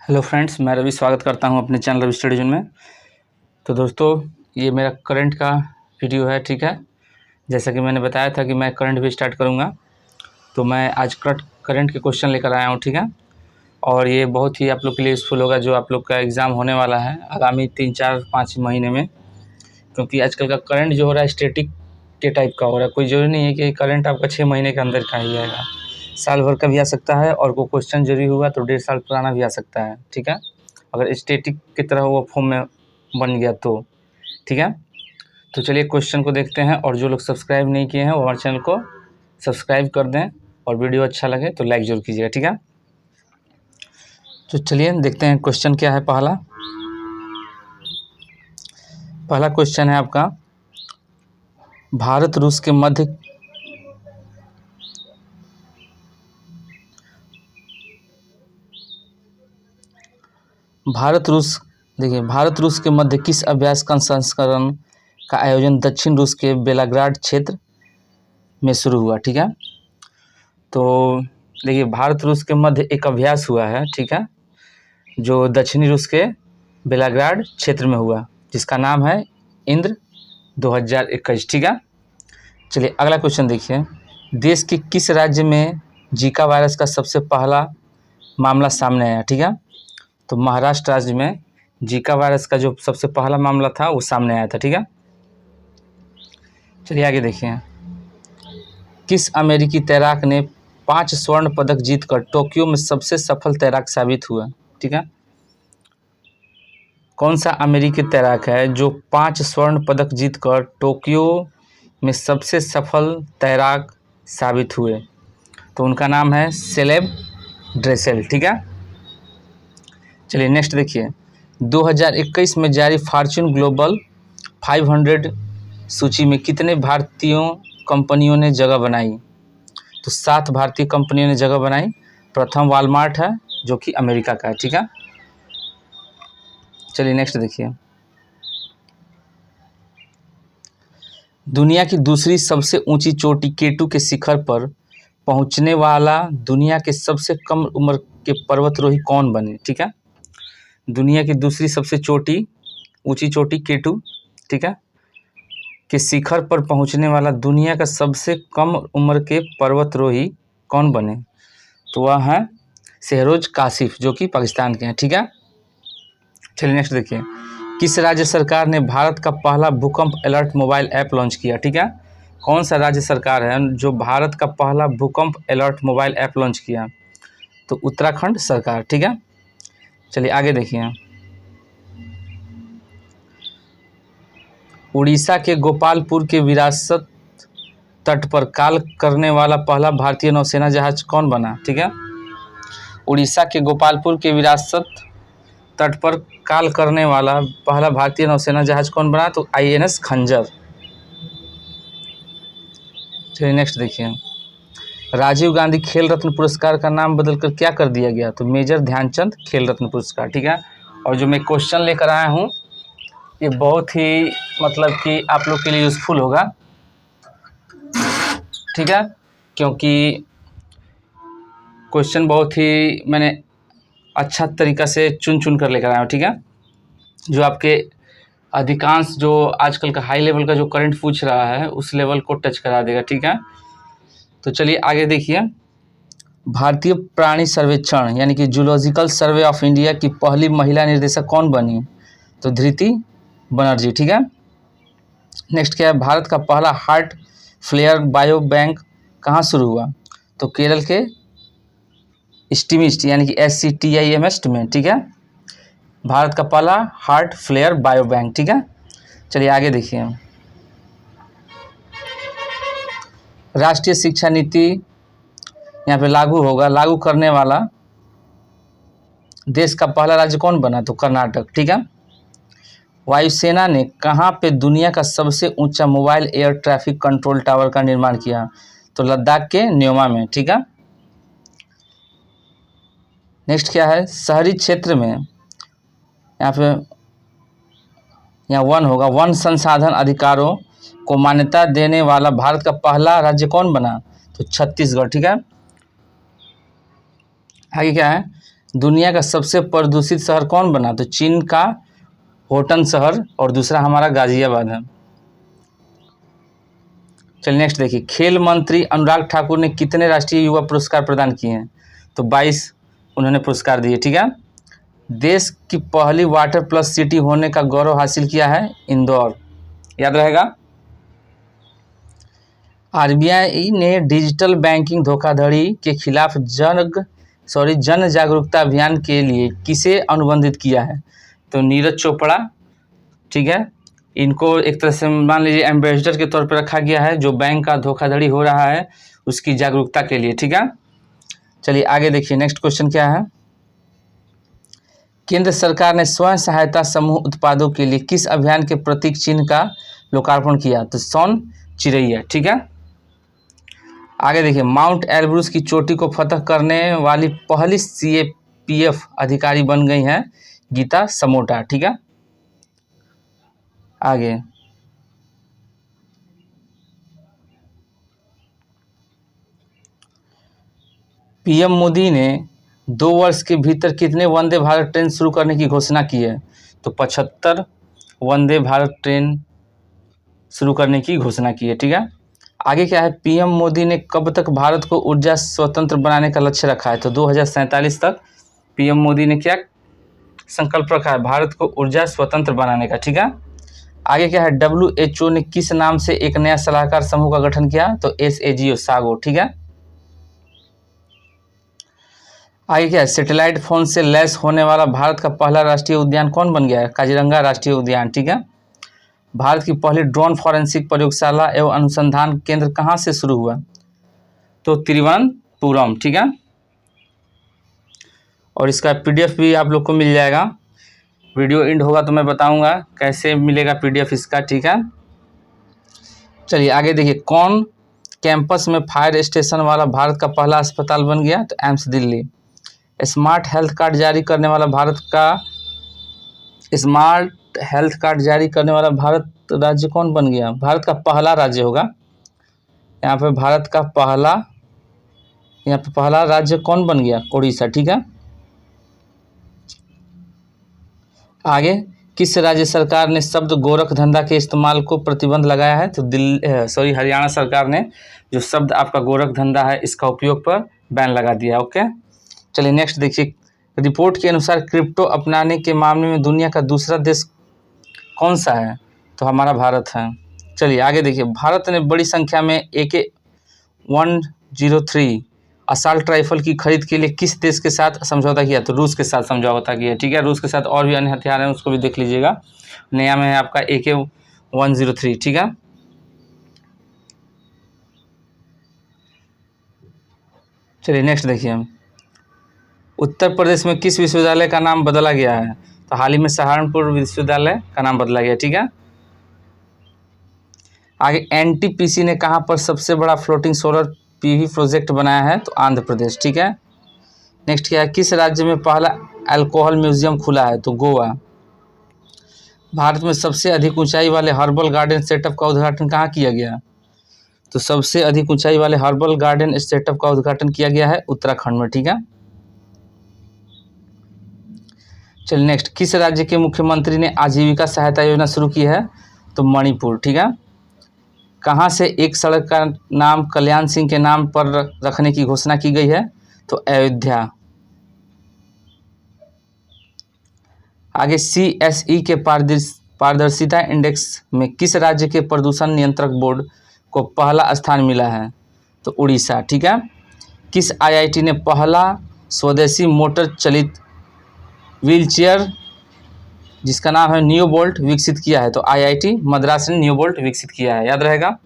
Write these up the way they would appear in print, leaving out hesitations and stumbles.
Hello friends, मैं रवि स्वागत करता हूं अपने चैनल रवि स्टडी जोन में। तो दोस्तों, ये मेरा करंट का वीडियो है, ठीक है। जैसा कि मैंने बताया था कि मैं करंट भी स्टार्ट करूंगा, तो मैं आज करंट के क्वेश्चन लेकर आया हूं, ठीक है। और ये बहुत ही आप लोग के लिए यूज़फुल होगा जो आप लोग का एग्ज़ाम होने वाला है आगामी 3-4-5 महीने में। क्योंकि आजकल का करंट जो हो रहा है स्टेटिक के टाइप का हो रहा है। कोई ज़रूरी नहीं है कि करंट आपका 6 महीने के अंदर का ही आएगा, साल भर का भी आ सकता है, और वो क्वेश्चन जरूरी हुआ तो 1.5 साल पुराना भी आ सकता है, ठीक है। अगर स्टैटिक की तरह वो फॉर्म में बन गया तो, ठीक है। तो चलिए क्वेश्चन को देखते हैं, और जो लोग सब्सक्राइब नहीं किए हैं वो हमारे चैनल को सब्सक्राइब कर दें, और वीडियो अच्छा लगे तो लाइक जरूर कीजिएगा, ठीक है। तो चलिए देखते हैं क्वेश्चन क्या है। पहला क्वेश्चन है आपका, भारत रूस के मध्य भारत रूस के मध्य किस अभ्यास का संस्करण का आयोजन दक्षिण रूस के बेलाग्राड क्षेत्र में शुरू हुआ, ठीक है। तो देखिए, भारत रूस के मध्य एक अभ्यास हुआ है, ठीक है, जो दक्षिणी रूस के बेलाग्राड क्षेत्र में हुआ, जिसका नाम है इंद्र 2021, ठीक है। चलिए अगला क्वेश्चन देखिए, देश के किस राज्य में जीका वायरस का सबसे पहला मामला सामने आया, ठीक है। तो महाराष्ट्र राज्य में जीका वायरस का जो सबसे पहला मामला था वो सामने आया था, ठीक है। चलिए आगे देखिए, किस अमेरिकी तैराक ने 5 स्वर्ण पदक जीतकर टोक्यो में सबसे सफल तैराक साबित हुआ, ठीक है। कौन सा अमेरिकी तैराक है जो 5 स्वर्ण पदक जीतकर टोक्यो में सबसे सफल तैराक साबित हुए? तो उनका नाम है सेलेब ड्रेसेल, ठीक है। चलिए नेक्स्ट देखिए, 2021 में जारी फॉर्च्यून ग्लोबल 500 सूची में कितने भारतीयों कंपनियों ने जगह बनाई? तो 7 भारतीय कंपनियों ने जगह बनाई। प्रथम वॉलमार्ट है जो कि अमेरिका का है, ठीक है। चलिए नेक्स्ट देखिए, दुनिया की दूसरी सबसे ऊंची चोटी केटू के शिखर पर पहुंचने वाला दुनिया के सबसे कम उम्र के पर्वतारोही कौन बने, ठीक है। दुनिया की दूसरी सबसे ऊंची चोटी केटू, ठीक है, के शिखर पर पहुंचने वाला दुनिया का सबसे कम उम्र के पर्वतारोही कौन बने? तो वह है शहरोज काशिफ, जो कि पाकिस्तान के हैं, ठीक है। चलिए नेक्स्ट देखिए, किस राज्य सरकार ने भारत का पहला भूकंप अलर्ट मोबाइल ऐप लॉन्च किया, ठीक है। कौन सा राज्य सरकार है जो भारत का पहला भूकंप अलर्ट मोबाइल ऐप लॉन्च किया? तो उत्तराखंड सरकार, ठीक है। चलिए आगे देखिए, उड़ीसा के गोपालपुर के विरासत तट पर काल करने वाला पहला भारतीय नौसेना जहाज कौन बना, ठीक है। उड़ीसा के गोपालपुर के विरासत तट पर काल करने वाला पहला भारतीय नौसेना जहाज कौन बना? तो INS खंजर। चलिए नेक्स्ट देखिए, राजीव गांधी खेल रत्न पुरस्कार का नाम बदलकर क्या कर दिया गया? तो मेजर ध्यानचंद खेल रत्न पुरस्कार, ठीक है। और जो मैं क्वेश्चन लेकर आया हूँ ये बहुत ही मतलब कि आप लोग के लिए यूज़फुल होगा, ठीक है, क्योंकि क्वेश्चन बहुत ही मैंने अच्छा तरीका से चुन कर लेकर आया हूँ, ठीक है, जो आपके अधिकांश जो आजकल का हाई लेवल का जो करंट पूछ रहा है उस लेवल को टच करा देगा, ठीक है। तो चलिए आगे देखिए, भारतीय प्राणी सर्वेक्षण यानी कि जूलॉजिकल सर्वे ऑफ इंडिया की पहली महिला निर्देशक कौन बनी? तो धृति बनर्जी, ठीक है। नेक्स्ट क्या है, भारत का पहला हार्ट फ्लेयर बायो बैंक कहाँ शुरू हुआ? तो केरल के स्टीमिस्ट यानी कि SCTIMST में, ठीक है, भारत का पहला हार्ट फ्लेयर बायो बैंक, ठीक है। चलिए आगे देखिए, राष्ट्रीय शिक्षा नीति यहाँ पे लागू करने वाला देश का पहला राज्य कौन बना? तो कर्नाटक, ठीक है। वायुसेना ने कहाँ पे दुनिया का सबसे ऊंचा mobile air traffic control tower का निर्माण किया? तो लद्दाख के न्योमा में, ठीक है। नेक्स्ट क्या है, शहरी क्षेत्र में यहाँ वन होगा, वन संसाधन अधिकारों को मान्यता देने वाला भारत का पहला राज्य कौन बना? तो छत्तीसगढ़, ठीक है। आगे क्या है, दुनिया का सबसे प्रदूषित शहर कौन बना? तो चीन का होटन शहर और दूसरा हमारा गाजियाबाद है। चलिए नेक्स्ट देखिए, खेल मंत्री अनुराग ठाकुर ने कितने राष्ट्रीय युवा पुरस्कार प्रदान किए हैं? तो 22 उन्होंने पुरस्कार दिए, ठीक है। देश की पहली वाटर प्लस सिटी होने का गौरव हासिल किया है इंदौर, याद रहेगा। आरबीआई ने डिजिटल बैंकिंग धोखाधड़ी के खिलाफ जन जागरूकता अभियान के लिए किसे अनुबंधित किया है? तो नीरज चोपड़ा, ठीक है। इनको एक तरह से मान लीजिए एम्बेसडर के तौर पर रखा गया है, जो बैंक का धोखाधड़ी हो रहा है उसकी जागरूकता के लिए, ठीक है। चलिए आगे देखिए, नेक्स्ट क्वेश्चन क्या है। केंद्र सरकार ने स्वयं सहायता समूह उत्पादों के लिए किस अभियान के प्रतीक चिन्ह का लोकार्पण किया? तो सोन चिरैया, ठीक है। आगे देखिए, माउंट एल्ब्रूस की चोटी को फतह करने वाली पहली सीएपीएफ अधिकारी बन गई हैं गीता समोटा, ठीक है। आगे पीएम मोदी ने 2 वर्ष के भीतर कितने वंदे भारत ट्रेन शुरू करने की घोषणा की है? तो 75 वंदे भारत ट्रेन शुरू करने की घोषणा की है, ठीक है। आगे क्या है, पीएम मोदी ने कब तक भारत को ऊर्जा स्वतंत्र बनाने का लक्ष्य रखा है? तो 2047 तक पीएम मोदी ने क्या संकल्प रखा है? भारत को ऊर्जा स्वतंत्र बनाने का, ठीक है। आगे क्या है, WHO ने किस नाम से एक नया सलाहकार समूह का गठन किया? तो SAGO, सागो, ठीक है। आगे क्या है, सैटेलाइट फोन से लैस होने वाला भारत का पहला राष्ट्रीय उद्यान कौन बन गया है? काजीरंगा राष्ट्रीय उद्यान, ठीक है। भारत की पहली ड्रोन फॉरेंसिक प्रयोगशाला एवं अनुसंधान केंद्र कहाँ से शुरू हुआ? तो तिरुवनंतपुरम, ठीक है। और इसका PDF भी आप लोग को मिल जाएगा। वीडियो एंड होगा तो मैं बताऊंगा कैसे मिलेगा PDF इसका, ठीक है। चलिए आगे देखिए, कौन कैंपस में फायर स्टेशन वाला भारत का पहला अस्पताल बन गया? तो AIIMS Delhi. Smart health card जारी करने वाला भारत राज्य कौन बन गया? भारत का पहला राज्य होगा यहाँ पे, पहला राज्य कौन बन गया? उड़ीसा, ठीक है। आगे, किस राज्य सरकार ने शब्द गोरख धंधा के इस्तेमाल को प्रतिबंध लगाया है? तो हरियाणा सरकार ने जो शब्द आपका गोरख धंधा है इसका उपयोग पर बैन लगा दिया, ओके। चलिए नेक्स्ट देखिए, रिपोर्ट के अनुसार क्रिप्टो अपनाने के मामले में दुनिया का दूसरा देश कौन सा है? तो हमारा भारत है। चलिए आगे देखिए, भारत ने बड़ी संख्या में AK-103 असाल्ट राइफल की खरीद के लिए किस देश के साथ समझौता किया? तो रूस के साथ समझौता किया, ठीक है। रूस के साथ और भी अन्य हथियार हैं, उसको भी देख लीजिएगा। नया में है आपका AK-103, ठीक है। चलिए नेक्स्ट देखिए, उत्तर प्रदेश में किस विश्वविद्यालय का नाम बदला गया है? तो हाल ही में सहारनपुर विश्वविद्यालय का नाम बदला गया, ठीक है। आगे, NTPC ने कहाँ पर सबसे बड़ा फ्लोटिंग सोलर PV प्रोजेक्ट बनाया है? तो आंध्र प्रदेश, ठीक है। नेक्स्ट क्या है, किस राज्य में पहला अल्कोहल म्यूजियम खुला है? तो गोवा। भारत में सबसे अधिक ऊंचाई वाले हर्बल गार्डन सेटअप का उद्घाटन कहाँ किया गया? तो सबसे अधिक ऊंचाई वाले हर्बल गार्डन सेटअप का उद्घाटन किया गया है उत्तराखंड में, ठीक है। चलिए नेक्स्ट, किस राज्य के मुख्यमंत्री ने आजीविका सहायता योजना शुरू की है? तो मणिपुर, ठीक है। कहाँ से एक सड़क का नाम कल्याण सिंह के नाम पर रखने की घोषणा की गई है? तो अयोध्या। आगे, CSE के पारदर्शिता इंडेक्स में किस राज्य के प्रदूषण नियंत्रक बोर्ड को पहला स्थान मिला है? तो उड़ीसा, ठीक है। किस IIT ने पहला स्वदेशी मोटर चलित व्हीलचेयर जिसका नाम है नियोबोल्ट विकसित किया है? तो IIT मद्रास ने नियोबोल्ट विकसित किया है, याद रहेगा।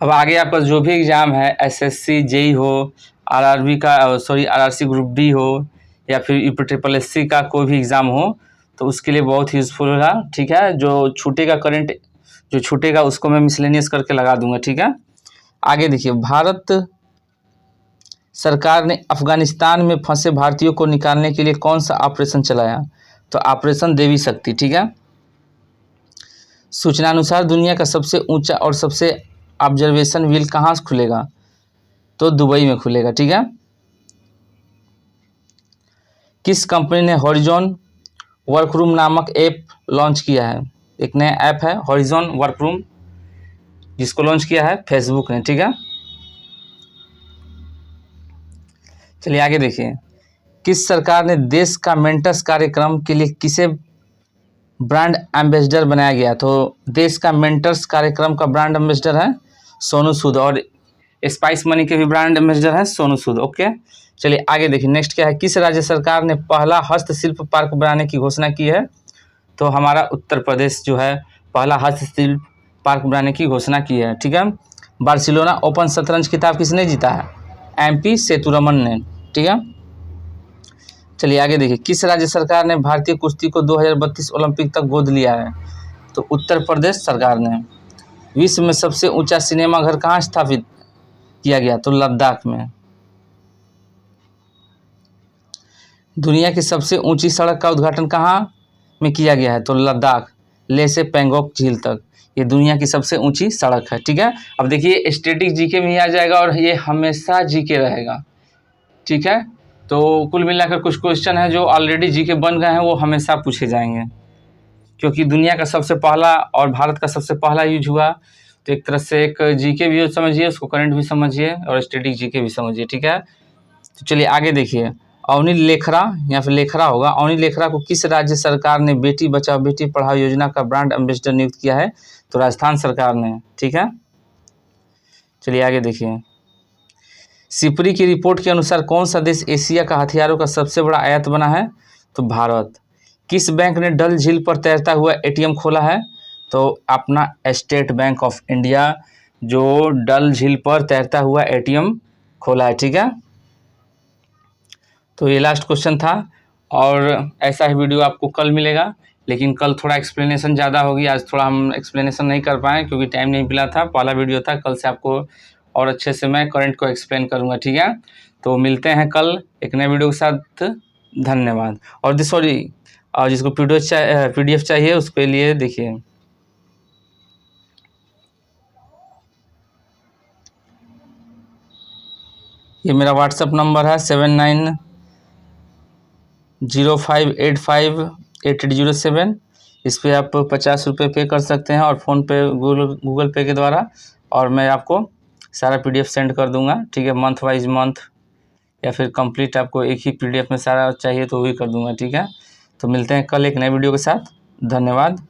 अब आगे आपका जो भी एग्ज़ाम है, SSC JEE हो, RRC ग्रुप D हो, या फिर UPSSC का कोई भी एग्ज़ाम हो, तो उसके लिए बहुत यूज़फुल होगा, ठीक है। जो छूटेगा उसको मैं मिसलेनियस करके लगा दूंगा, ठीक है। आगे देखिए, भारत सरकार ने अफगानिस्तान में फंसे भारतीयों को निकालने के लिए कौन सा ऑपरेशन चलाया? तो ऑपरेशन देवी शक्ति, ठीक है। सूचनानुसार दुनिया का सबसे ऊंचा और सबसे ऑब्जर्वेशन व्हील कहाँ खुलेगा? तो दुबई में खुलेगा, ठीक है। किस कंपनी ने हॉरिजॉन वर्करूम नामक ऐप लॉन्च किया है? एक नया ऐप है हॉरिजॉन वर्करूम, जिसको लॉन्च किया है फेसबुक ने, ठीक है। चलिए आगे देखिए, किस सरकार ने देश का मेंटस कार्यक्रम के लिए किसे ब्रांड एम्बेसडर बनाया गया? तो देश का मेंटर्स कार्यक्रम का ब्रांड एम्बेसडर है सोनू सूद, और स्पाइस मनी के भी ब्रांड एम्बेसडर है सोनू सूद। ओके, चलिए आगे देखिए, नेक्स्ट क्या है, किस राज्य सरकार ने पहला हस्तशिल्प पार्क बनाने की घोषणा की है? तो हमारा उत्तर प्रदेश जो है पहला हस्तशिल्प पार्क बनाने की घोषणा की है, ठीक है। बार्सिलोना ओपन शतरंज खिताब किसने जीता है? MP सेतुरमन ने, ठीक है। चलिए आगे देखिए, किस राज्य सरकार ने भारतीय कुश्ती को 2032 ओलंपिक तक गोद लिया है? तो उत्तर प्रदेश सरकार ने। विश्व में सबसे ऊंचा सिनेमाघर कहाँ स्थापित किया गया? तो लद्दाख में। दुनिया की सबसे ऊंची सड़क का उद्घाटन कहाँ में किया गया है? तो लद्दाख, लेह से पैंगोंग झील तक, ये दुनिया की सबसे ऊंची सड़क है, ठीक है। अब देखिए स्टैटिक जीके में ही आ जाएगा और ये हमेशा जीके रहेगा, ठीक है। तो कुल मिलाकर कुछ क्वेश्चन है जो ऑलरेडी जीके बन गए हैं, वो हमेशा पूछे जाएंगे, क्योंकि दुनिया का सबसे पहला और भारत का सबसे पहला यूज हुआ। तो एक तरह से एक जीके भी समझिए, उसको करंट भी समझिए और स्टैटिक जीके भी समझिए, ठीक है। तो चलिए आगे देखिए, अवनी लेखरा या फिर लेखरा होगा, अवनी लेखरा को किस राज्य सरकार ने बेटी बचाओ बेटी पढ़ाओ योजना का ब्रांड एम्बेसडर नियुक्त किया है? तो राजस्थान सरकार ने, ठीक है। चलिए आगे देखिए, सिपरी की रिपोर्ट के अनुसार कौन सा देश एशिया का हथियारों का सबसे बड़ा आयात बना है? तो भारत। किस बैंक ने डल झील पर तैरता हुआ ATM खोला है? तो अपना स्टेट बैंक ऑफ इंडिया, जो डल झील पर तैरता हुआ ATM खोला है, ठीक है। तो ये लास्ट क्वेश्चन था, और ऐसा ही वीडियो आपको कल मिलेगा, लेकिन कल थोड़ा एक्सप्लेनेशन ज़्यादा होगी, आज थोड़ा हम एक्सप्लेनेशन नहीं कर पाए क्योंकि टाइम नहीं मिला था, पहला वीडियो था। कल से आपको और अच्छे से मैं करंट को एक्सप्लेन करूँगा, ठीक है। तो मिलते हैं कल एक नए वीडियो के साथ, धन्यवाद। और सॉरी, और जिसको PDF चाहिए उसके लिए देखिए, ये मेरा व्हाट्सअप नंबर है 7905858807। इस पर आप 50 रुपये पे कर सकते हैं और फ़ोन पे गूगल पे के द्वारा, और मैं आपको सारा PDF सेंड कर दूंगा, ठीक है। मंथ वाइज मंथ या फिर कंप्लीट आपको एक ही PDF में सारा चाहिए तो वो भी कर दूंगा, ठीक है। तो मिलते हैं कल एक नए वीडियो के साथ, धन्यवाद।